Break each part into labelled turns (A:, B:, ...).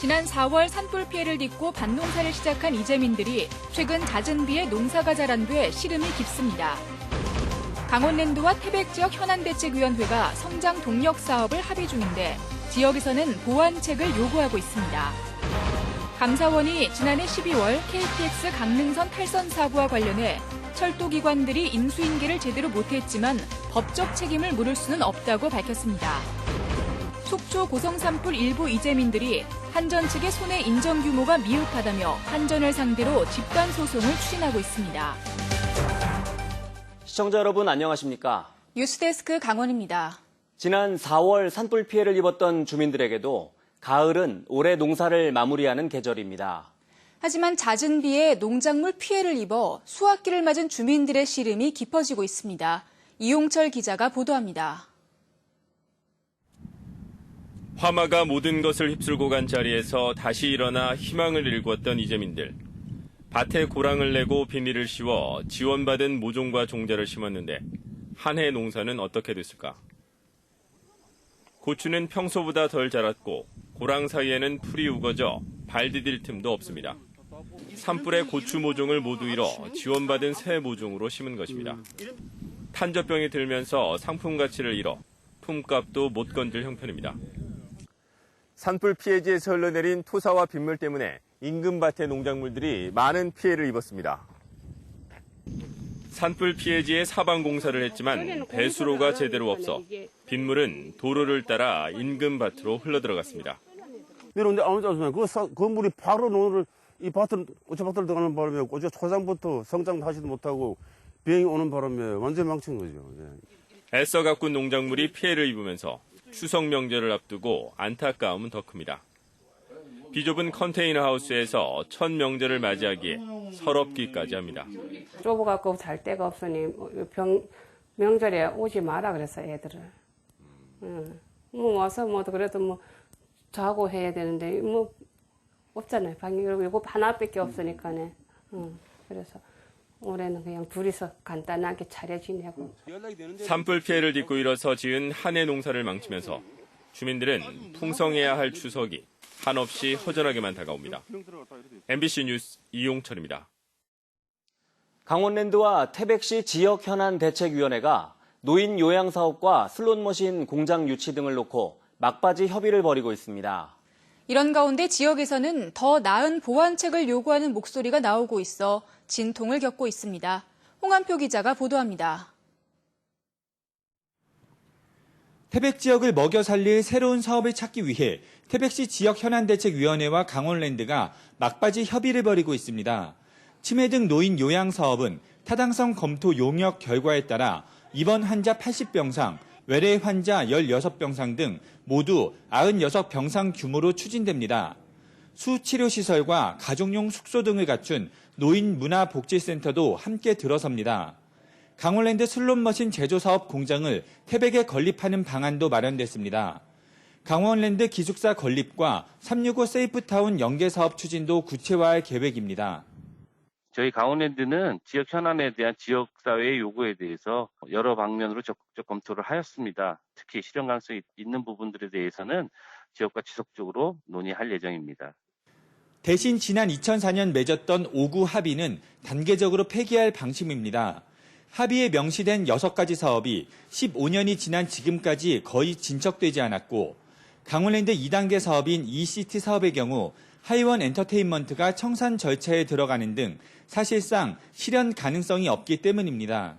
A: 지난 4월 산불 피해를 딛고 밭농사를 시작한 이재민들이 최근 잦은 비에 농사가 잘 안 돼 시름이 깊습니다. 강원랜드와 태백지역 현안대책위원회가 성장 동력 사업을 합의 중인데 지역에서는 보완책을 요구하고 있습니다. 감사원이 지난해 12월 KTX 강릉선 탈선 사고와 관련해 철도기관들이 인수인계를 제대로 못했지만 법적 책임을 물을 수는 없다고 밝혔습니다. 속초 고성 산불 일부 이재민들이 한전 측의 손해 인정 규모가 미흡하다며 한전을 상대로 집단 소송을 추진하고 있습니다.
B: 시청자 여러분 안녕하십니까?
A: 뉴스데스크 강원입니다.
B: 지난 4월 산불 피해를 입었던 주민들에게도 가을은 올해 농사를 마무리하는 계절입니다.
A: 하지만 잦은 비에 농작물 피해를 입어 수확기를 맞은 주민들의 시름이 깊어지고 있습니다. 이용철 기자가 보도합니다.
C: 화마가 모든 것을 휩쓸고 간 자리에서 다시 일어나 희망을 일궜던 이재민들. 밭에 고랑을 내고 비닐을 씌워 지원받은 모종과 종자를 심었는데 한 해 농사는 어떻게 됐을까? 고추는 평소보다 덜 자랐고 고랑 사이에는 풀이 우거져 발 디딜 틈도 없습니다. 산불에 고추 모종을 모두 잃어 지원받은 새 모종으로 심은 것입니다. 탄저병이 들면서 상품 가치를 잃어 품값도 못 건질 형편입니다. 산불 피해지에서 흘러내린 토사와 빗물 때문에 인근 밭의 농작물들이 많은 피해를 입었습니다. 산불 피해지에 사방 공사를 했지만 배수로가 제대로 없어 빗물은 도로를 따라 인근 밭으로 흘러들어갔습니다.
D: 내려오는데 아무도 없으면 그 물이 바로 농을 이 밭을 고추밭으로 들어가는 바람에 고추 초장부터 성장하지도 못하고 비행이 오는 바람에 완전 망친 거죠. 예.
C: 애써 가꾼 농작물이 피해를 입으면서 추석 명절을 앞두고 안타까움은 더 큽니다. 비좁은 컨테이너 하우스에서 첫 명절을 맞이하기에 서럽기까지 합니다.
E: 좁아갖고 잘 데가 없으니 명절에 오지 마라 그랬어 애들을. 뭐 와서 뭐 그래도 뭐 자고 해야 되는데 뭐 없잖아요. 방이 그리고 하나밖에 없으니까네. 그래서 올해는 그냥 둘이서 간단하게 차려 지내고.
C: 산불 피해를 딛고 일어서 지은 한 해 농사를 망치면서 주민들은 풍성해야 할 추석이 한없이 허전하게만 다가옵니다. MBC 뉴스 이용철입니다.
B: 강원랜드와 태백시 지역 현안 대책위원회가 노인 요양 사업과 슬롯머신 공장 유치 등을 놓고 막바지 협의를 벌이고 있습니다.
A: 이런 가운데 지역에서는 더 나은 보완책을 요구하는 목소리가 나오고 있어 진통을 겪고 있습니다. 홍한표 기자가 보도합니다.
F: 태백 지역을 먹여 살릴 새로운 사업을 찾기 위해 태백시 지역현안대책위원회와 강원랜드가 막바지 협의를 벌이고 있습니다. 치매 등 노인 요양 사업은 타당성 검토 용역 결과에 따라 입원 환자 80병상, 외래 환자 16병상 등 모두 96병상 규모로 추진됩니다. 수치료시설과 가족용 숙소 등을 갖춘 노인문화복지센터도 함께 들어섭니다. 강원랜드 슬롯머신 제조사업 공장을 태백에 건립하는 방안도 마련됐습니다. 강원랜드 기숙사 건립과 365 세이프타운 연계사업 추진도 구체화할 계획입니다.
G: 저희 강원랜드는 지역 현안에 대한 지역사회의 요구에 대해서 여러 방면으로 적극적 검토를 하였습니다. 특히 실현 가능성이 있는 부분들에 대해서는 지역과 지속적으로 논의할 예정입니다.
F: 대신 지난 2004년 맺었던 5구 합의는 단계적으로 폐기할 방침입니다. 합의에 명시된 6가지 사업이 15년이 지난 지금까지 거의 진척되지 않았고 강원랜드 2단계 사업인 ECT 사업의 경우 하이원 엔터테인먼트가 청산 절차에 들어가는 등 사실상 실현 가능성이 없기 때문입니다.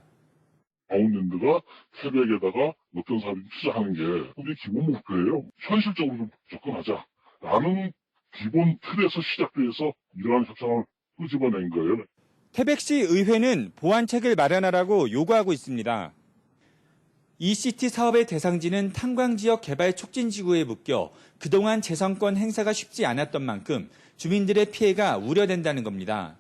H: 강원랜드가 태백에다가 노평 사업에 투자하는 게 우리 기본 목표예요. 현실적으로 좀 접근하자라는 기본 틀에서 시작돼서 이러한 협상을 끄집어낸 거예요.
F: 태백시 의회는 보완책을 마련하라고 요구하고 있습니다. ECT 사업의 대상지는 탄광지역 개발 촉진지구에 묶여 그동안 재선권 행사가 쉽지 않았던 만큼 주민들의 피해가 우려된다는 겁니다.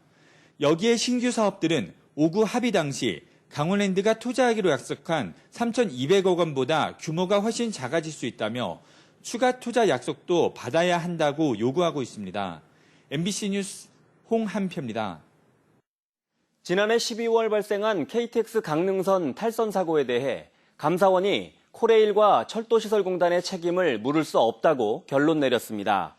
F: 여기에 신규 사업들은 5구 합의 당시 강원랜드가 투자하기로 약속한 3,200억 원보다 규모가 훨씬 작아질 수 있다며 추가 투자 약속도 받아야 한다고 요구하고 있습니다. MBC 뉴스 홍한표입니다.
B: 지난해 12월 발생한 KTX 강릉선 탈선 사고에 대해 감사원이 코레일과 철도시설공단의 책임을 물을 수 없다고 결론 내렸습니다.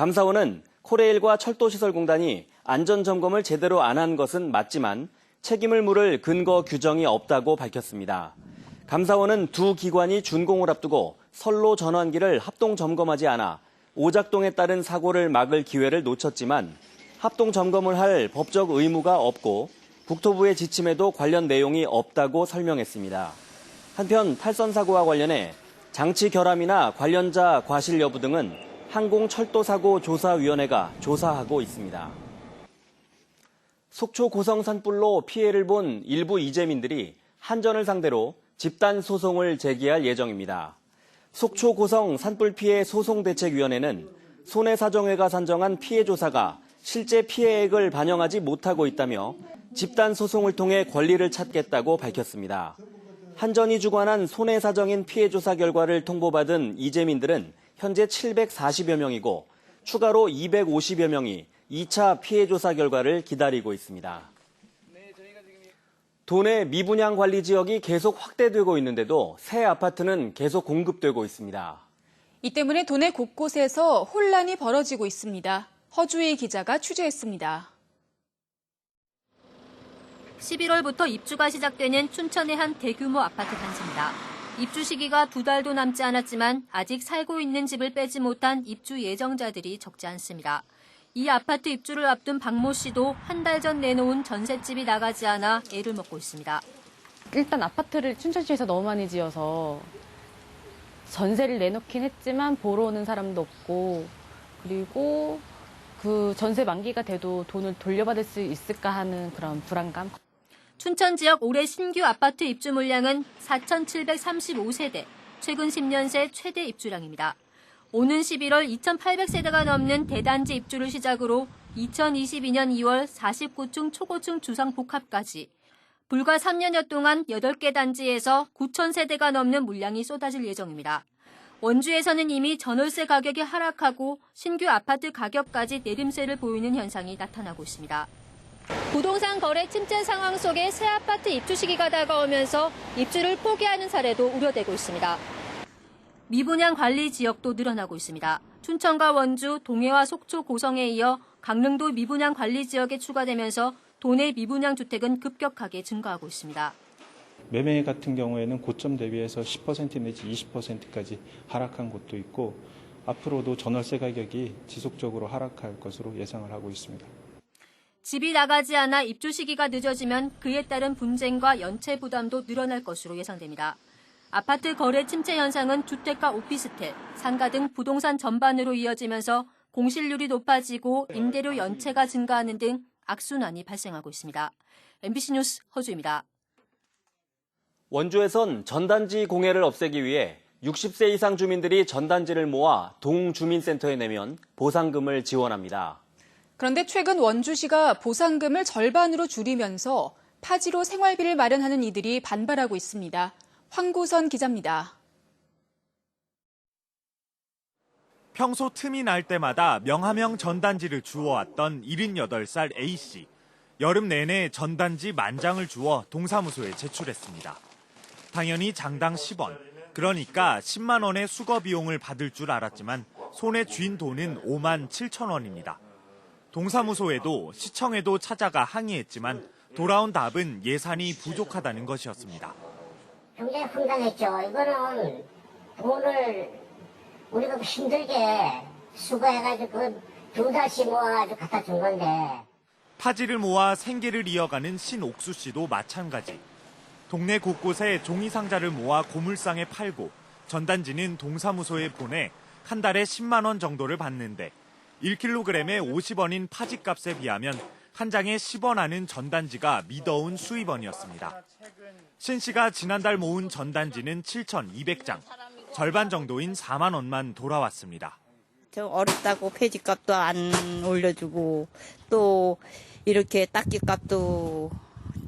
B: 감사원은 코레일과 철도시설공단이 안전점검을 제대로 안 한 것은 맞지만 책임을 물을 근거 규정이 없다고 밝혔습니다. 감사원은 두 기관이 준공을 앞두고 선로 전환기를 합동 점검하지 않아 오작동에 따른 사고를 막을 기회를 놓쳤지만 합동 점검을 할 법적 의무가 없고 국토부의 지침에도 관련 내용이 없다고 설명했습니다. 한편 탈선 사고와 관련해 장치 결함이나 관련자 과실 여부 등은 항공철도사고조사위원회가 조사하고 있습니다. 속초 고성 산불로 피해를 본 일부 이재민들이 한전을 상대로 집단 소송을 제기할 예정입니다. 속초 고성 산불 피해 소송대책위원회는 손해사정회가 산정한 피해 조사가 실제 피해액을 반영하지 못하고 있다며 집단 소송을 통해 권리를 찾겠다고 밝혔습니다. 한전이 주관한 손해사정인 피해 조사 결과를 통보받은 이재민들은 현재 740여 명이고 추가로 250여 명이 2차 피해 조사 결과를 기다리고 있습니다. 도내 미분양 관리 지역이 계속 확대되고 있는데도 새 아파트는 계속 공급되고 있습니다.
A: 이 때문에 도내 곳곳에서 혼란이 벌어지고 있습니다. 허주희 기자가 취재했습니다.
I: 11월부터 입주가 시작되는 춘천의 한 대규모 아파트 단지입니다. 입주 시기가 2달도 남지 않았지만 아직 살고 있는 집을 빼지 못한 입주 예정자들이 적지 않습니다. 이 아파트 입주를 앞둔 박모 씨도 한 달 전 내놓은 전셋집이 나가지 않아 애를 먹고 있습니다.
J: 일단 아파트를 춘천시에서 너무 많이 지어서 전세를 내놓긴 했지만 보러 오는 사람도 없고 그리고 그 전세 만기가 돼도 돈을 돌려받을 수 있을까 하는 그런 불안감.
I: 춘천 지역 올해 신규 아파트 입주 물량은 4,735세대, 최근 10년 새 최대 입주량입니다. 오는 11월 2,800세대가 넘는 대단지 입주를 시작으로 2022년 2월 49층 초고층 주상 복합까지 불과 3년여 동안 8개 단지에서 9,000세대가 넘는 물량이 쏟아질 예정입니다. 원주에서는 이미 전월세 가격이 하락하고 신규 아파트 가격까지 내림세를 보이는 현상이 나타나고 있습니다. 부동산 거래 침체 상황 속에 새 아파트 입주 시기가 다가오면서 입주를 포기하는 사례도 우려되고 있습니다. 미분양 관리 지역도 늘어나고 있습니다. 춘천과 원주, 동해와 속초, 고성에 이어 강릉도 미분양 관리 지역에 추가되면서 도내 미분양 주택은 급격하게 증가하고 있습니다.
K: 매매 같은 경우에는 고점 대비해서 10% 내지 20%까지 하락한 곳도 있고 앞으로도 전월세 가격이 지속적으로 하락할 것으로 예상을 하고 있습니다.
I: 집이 나가지 않아 입주 시기가 늦어지면 그에 따른 분쟁과 연체 부담도 늘어날 것으로 예상됩니다. 아파트 거래 침체 현상은 주택과 오피스텔, 상가 등 부동산 전반으로 이어지면서 공실률이 높아지고 임대료 연체가 증가하는 등 악순환이 발생하고 있습니다. MBC 뉴스 허주입니다.
B: 원주에선 전단지 공해를 없애기 위해 60세 이상 주민들이 전단지를 모아 동주민센터에 내면 보상금을 지원합니다.
A: 그런데 최근 원주시가 보상금을 절반으로 줄이면서 파지로 생활비를 마련하는 이들이 반발하고 있습니다. 황구선 기자입니다.
L: 평소 틈이 날 때마다 명함형 전단지를 주워왔던 78살 A씨. 여름 내내 전단지 10,000장을 주워 동사무소에 제출했습니다. 당연히 장당 10원, 그러니까 10만 원의 수거 비용을 받을 줄 알았지만 손에 쥔 돈은 57,000원입니다. 동사무소에도 시청에도 찾아가 항의했지만 돌아온 답은 예산이 부족하다는 것이었습니다.
M: 굉장히 황당했죠. 이거는 돈을 우리가 힘들게 수거해가지고 2달씩 모아가지고 갖다 준 건데.
L: 파지를 모아 생계를 이어가는 신옥수 씨도 마찬가지. 동네 곳곳에 종이 상자를 모아 고물상에 팔고 전단지는 동사무소에 보내 한 달에 10만 원 정도를 받는데 1kg에 50원인 파지값에 비하면 한 장에 10원 하는 전단지가 미더운 수입원이었습니다. 신 씨가 지난달 모은 전단지는 7,200장, 절반 정도인 4만 원만 돌아왔습니다.
N: 저 어렵다고 폐지값도 안 올려주고 또 이렇게 닦기값도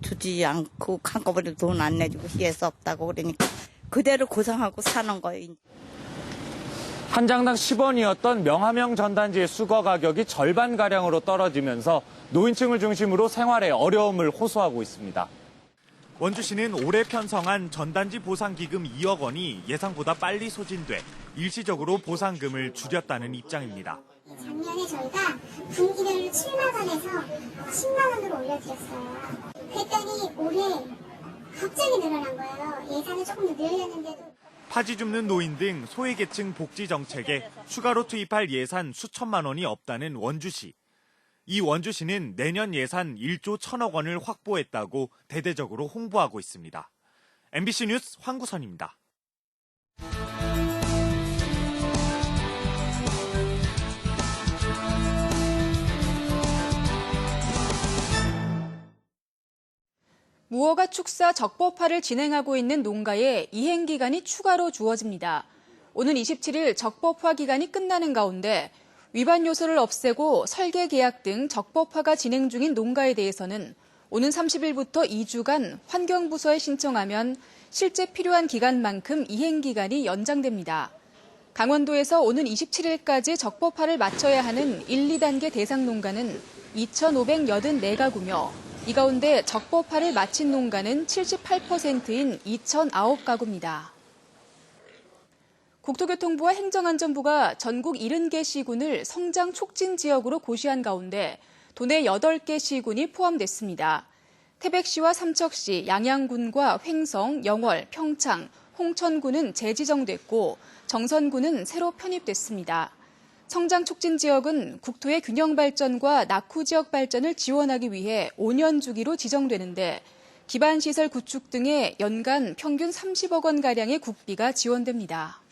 N: 주지 않고 한꺼번에 돈 안 내주고 희해서 없다고 그러니까 그대로 고생하고 사는 거예요.
L: 한 장당 10원이었던 명함형 전단지의 수거 가격이 절반가량으로 떨어지면서 노인층을 중심으로 생활에 어려움을 호소하고 있습니다. 원주시는 올해 편성한 전단지 보상기금 2억 원이 예상보다 빨리 소진돼 일시적으로 보상금을 줄였다는 입장입니다.
O: 작년에 저희가 분기별로 7만 원에서 10만 원으로 올려드렸어요. 그랬더니 올해 갑자기 늘어난 거예요. 예산을 조금 더 늘렸는데도.
L: 파지 줍는 노인 등 소외계층 복지 정책에 추가로 투입할 예산 수천만 원이 없다는 원주시. 이 원주시는 내년 예산 1조 1천억 원을 확보했다고 대대적으로 홍보하고 있습니다. MBC 뉴스 황구선입니다.
A: 무허가 축사 적법화를 진행하고 있는 농가에 이행 기간이 추가로 주어집니다. 오는 27일 적법화 기간이 끝나는 가운데 위반 요소를 없애고 설계 계약 등 적법화가 진행 중인 농가에 대해서는 오는 30일부터 2주간 환경부서에 신청하면 실제 필요한 기간만큼 이행 기간이 연장됩니다. 강원도에서 오는 27일까지 적법화를 마쳐야 하는 1, 2단계 대상 농가는 2,584가구며 이 가운데 적법화를 마친 농가는 78%인 2,009가구입니다. 국토교통부와 행정안전부가 전국 70개 시군을 성장 촉진 지역으로 고시한 가운데 도내 8개 시군이 포함됐습니다. 태백시와 삼척시, 양양군과 횡성, 영월, 평창, 홍천군은 재지정됐고 정선군은 새로 편입됐습니다. 성장 촉진 지역은 국토의 균형 발전과 낙후 지역 발전을 지원하기 위해 5년 주기로 지정되는데 기반시설 구축 등에 연간 평균 30억 원가량의 국비가 지원됩니다.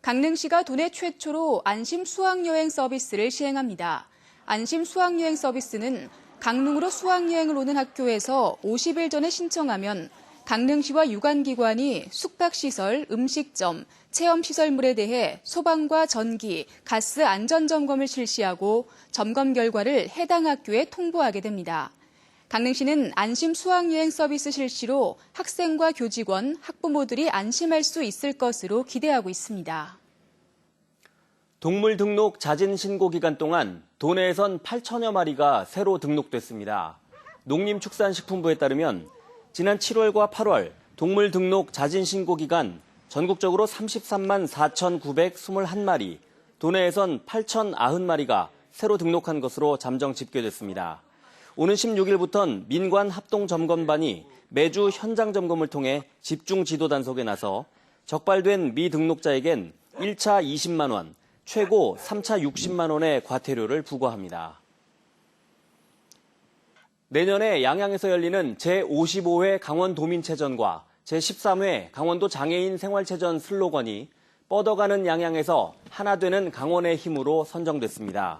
A: 강릉시가 도내 최초로 안심 수학여행 서비스를 시행합니다. 안심 수학여행 서비스는 강릉으로 수학여행을 오는 학교에서 50일 전에 신청하면 강릉시와 유관기관이 숙박시설, 음식점, 체험시설물에 대해 소방과 전기, 가스 안전점검을 실시하고 점검 결과를 해당 학교에 통보하게 됩니다. 강릉시는 안심 수학여행 서비스 실시로 학생과 교직원, 학부모들이 안심할 수 있을 것으로 기대하고 있습니다.
B: 동물 등록 자진 신고 기간 동안 도내에선 8천여 마리가 새로 등록됐습니다. 농림축산식품부에 따르면 지난 7월과 8월 동물 등록 자진 신고 기간 전국적으로 33만 4,921마리, 도내에선 8,090마리가 새로 등록한 것으로 잠정 집계됐습니다. 오는 16일부터는 민관 합동점검반이 매주 현장 점검을 통해 집중 지도 단속에 나서 적발된 미등록자에겐 1차 20만 원, 최고 3차 60만 원의 과태료를 부과합니다. 내년에 양양에서 열리는 제55회 강원도민체전과 제13회 강원도 장애인 생활체전 슬로건이 뻗어가는 양양에서 하나 되는 강원의 힘으로 선정됐습니다.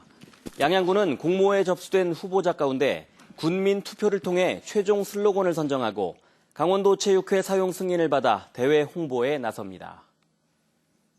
B: 양양군은 공모에 접수된 후보자 가운데 군민 투표를 통해 최종 슬로건을 선정하고 강원도 체육회 사용 승인을 받아 대회 홍보에 나섭니다.